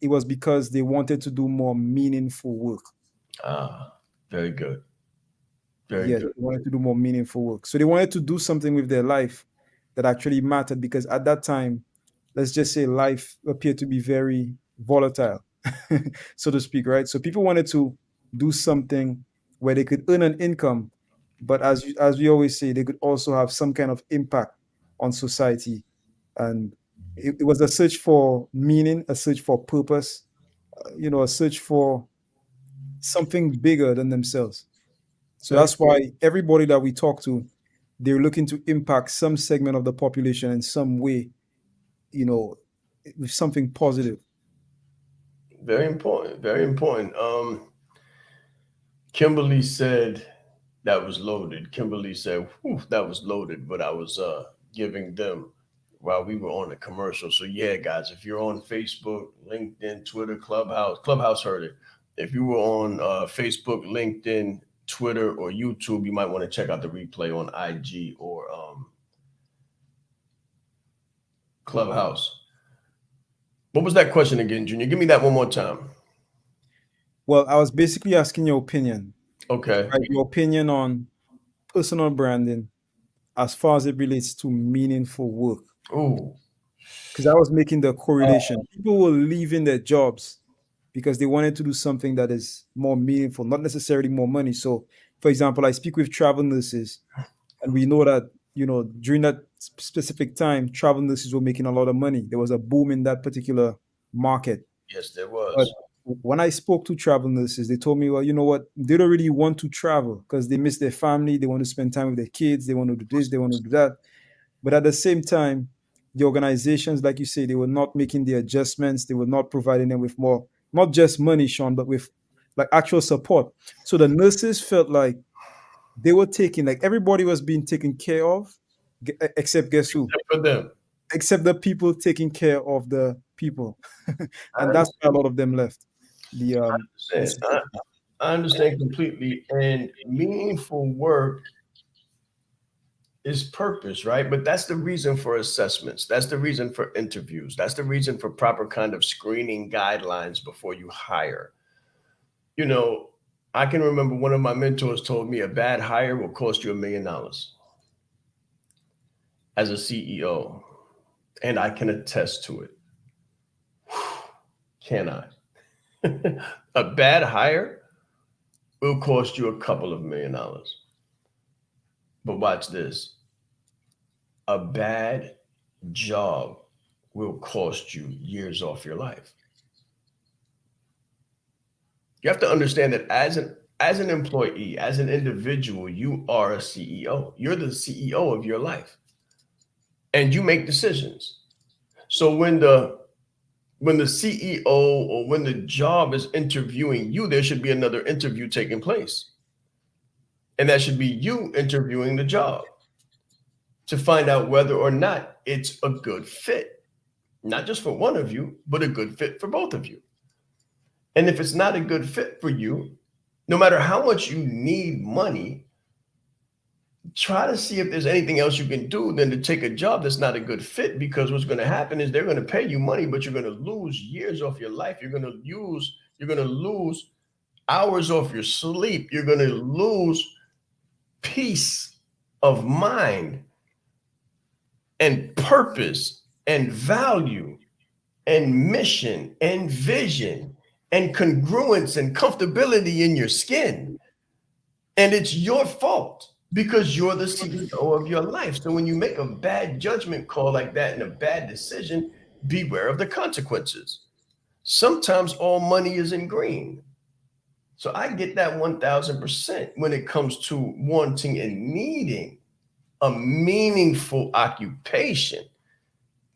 It was because they wanted to do more meaningful work. Very good. They wanted to do more meaningful work. So they wanted to do something with their life that actually mattered, because at that time, let's just say life appeared to be very volatile, so to speak, right? So people wanted to do something where they could earn an income, but as we always say, they could also have some kind of impact on society. And it was a search for meaning, a search for purpose, a search for something bigger than themselves. So that's why everybody that we talk to, they're looking to impact some segment of the population in some way, with something positive. Very important. Very important. Kimberly said that was loaded. Kimberly said, whew, that was loaded, but I was giving them while we were on the commercial. So yeah, guys, if you're on Facebook, LinkedIn, Twitter, Clubhouse heard it. If you were on Facebook, LinkedIn, Twitter, or YouTube, you might want to check out the replay on IG or Clubhouse. What was that question again, Junior? Give me that one more time. Well, I was basically asking your opinion. Okay. Right? Your opinion on personal branding as far as it relates to meaningful work. Oh, because I was making the correlation. People were leaving their jobs because they wanted to do something that is more meaningful, not necessarily more money. So, for example, I speak with travel nurses, and we know that during that specific time, travel nurses were making a lot of money. There was a boom in that particular market. yes, there But was. when I spoke to travel nurses, they told me, well, you know what? They don't really want to travel because they miss their family. They want to spend time with their kids. They want to do this. They want to do that. But at the same time, the organizations, like you say, they were not making the adjustments. They were not providing them with more, not just money, Sean, but with like actual support. So the nurses felt like they were taking, like everybody was being taken care of, except guess who? For them. Except the people taking care of the people. I And that's why a lot of them left. The understand. I understand completely. And meaningful work is purpose, right? But that's the reason for assessments. That's the reason for interviews. That's the reason for proper kind of screening guidelines before you hire. You know, I can remember one of my mentors told me a bad hire will cost you $1 million as a CEO. And I can attest to it. Can I? A bad hire will cost you a couple of $1 million. But watch this. A bad job will cost you years off your life. You have to understand that as an employee, as an individual, you are a CEO. You're the CEO of your life. And you make decisions. So when the CEO or when the job is interviewing you, there should be another interview taking place. And that should be you interviewing the job to find out whether or not it's a good fit, not just for one of you, but a good fit for both of you. And if it's not a good fit for you, no matter how much you need money, try to see if there's anything else you can do than to take a job that's not a good fit, because what's going to happen is they're going to pay you money, but you're going to lose years off your life. You're going to lose hours off your sleep. You're going to lose peace of mind and purpose and value and mission and vision and congruence and comfortability in your skin. And it's your fault because you're the CEO of your life. So when you make a bad judgment call like that and a bad decision, beware of the consequences. Sometimes all money isn't green. So I get that 1000% when it comes to wanting and needing a meaningful occupation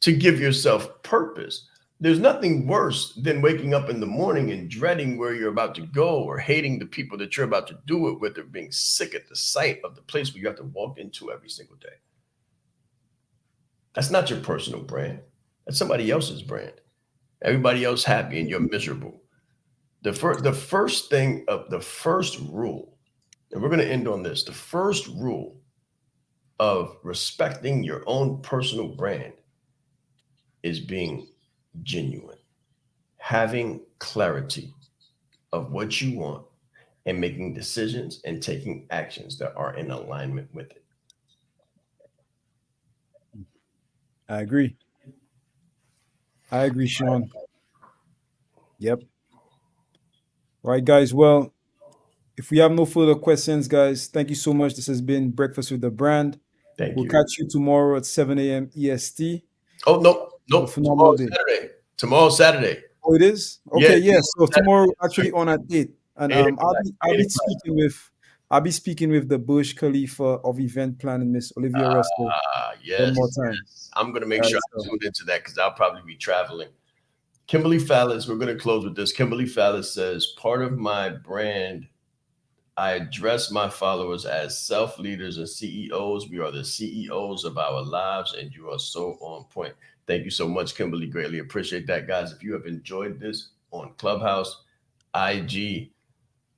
to give yourself purpose. There's nothing worse than waking up in the morning and dreading where you're about to go, or hating the people that you're about to do it with, or being sick at the sight of the place where you have to walk into every single day. That's not your personal brand. That's somebody else's brand. Everybody else happy and you're miserable. The first thing of the first rule, and we're going to end on this, the first rule of respecting your own personal brand is being genuine, having clarity of what you want, and making decisions and taking actions that are in alignment with it. I agree. I agree, Sean. Yep. All right, guys. Well, if we have no further questions, guys, thank you so much. This has been Breakfast with the Brand. Thank We'll you. catch you tomorrow at 7 a.m. EST. Oh, no. Have a phenomenal day. Tomorrow's Saturday. Oh, it is? Okay, Yeah, yes. So Saturday. tomorrow actually on at 8. And 8 I'll be speaking with the Bush Khalifa of event planning, Miss Olivia Russell. Yes. One more time. Yes. I'm going to make All sure right, I tune into that because I'll probably be traveling. Kimberly Fallis, we're going to close with this. Kimberly Fallis says, part of my brand, I address my followers as self-leaders and CEOs. We are the CEOs of our lives, and you are so on point. Thank you so much, Kimberly. Greatly appreciate that, guys. If you have enjoyed this on Clubhouse, IG,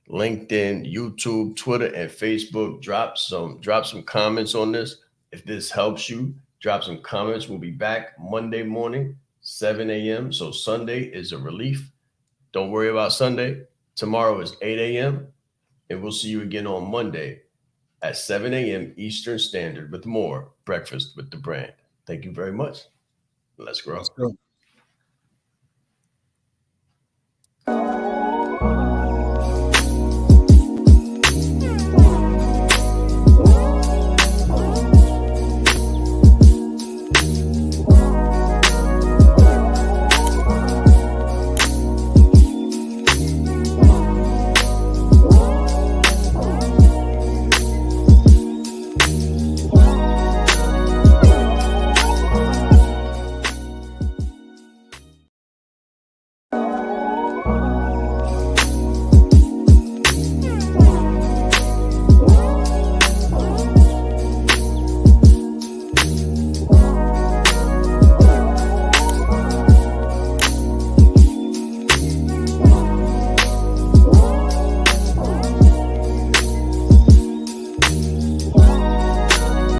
LinkedIn, YouTube, Twitter, and Facebook, drop some comments on this. If this helps you, drop some comments. We'll be back Monday morning, 7 a.m. So Sunday is a relief. Don't worry about Sunday. Tomorrow is 8 a.m. And we'll see you again on Monday at 7 a.m. Eastern Standard with more Breakfast with the Brand. Thank you very much. Let's grow. Let's go.